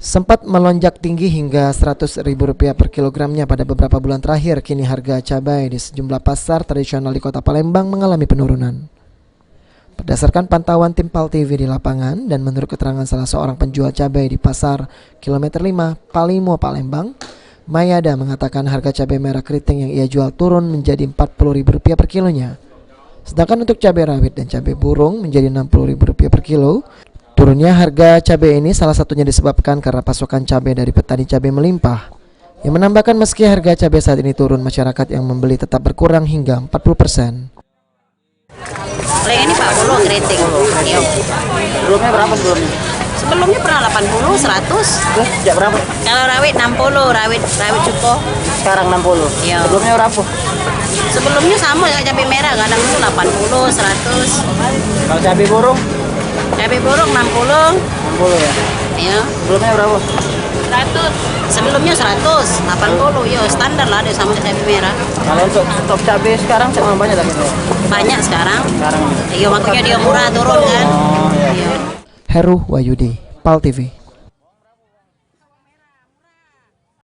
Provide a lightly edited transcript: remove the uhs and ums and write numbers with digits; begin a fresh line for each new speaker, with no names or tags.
Sempat melonjak tinggi hingga Rp100.000 per kilogramnya pada beberapa bulan terakhir, kini harga cabai di sejumlah pasar tradisional di Kota Palembang mengalami penurunan. Berdasarkan pantauan tim PAL TV di lapangan dan menurut keterangan salah seorang penjual cabai di pasar kilometer 5 Palimo Palembang, Mayada mengatakan harga cabai merah keriting yang ia jual turun menjadi Rp40.000 per kilonya. Sedangkan untuk cabai rawit dan cabai burung menjadi Rp60.000 per kilo. Turunnya harga cabai ini salah satunya disebabkan karena pasokan cabai dari petani cabai melimpah, yang menambahkan meski harga cabai saat ini turun, masyarakat yang membeli tetap berkurang hingga 40%.
Kalau yang ini 40 keriting. Iya.
Sebelumnya berapa sebelumnya?
Sebelumnya pernah 80, 100.
Terus sejak berapa?
Kalau rawit 60, rawit cuko.
Sekarang 60.
Iya.
Sebelumnya berapa?
Sebelumnya sama kayak cabai merah, kadang itu 80, 100.
Kalau cabai burung?
Cabai burung 60.
60 ya.
Iya.
Sebelumnya berapa?
100. Sebelumnya 100, 80. Ya standar lah ada sama cabai merah.
Kalau untuk stok cabai sekarang sama banyak tapi
Banyak sekarang.
sekarang.
Iya, makanya dia murah turun kan.
Oh iya.
Iya.
Heru Wahyudi, PAL TV.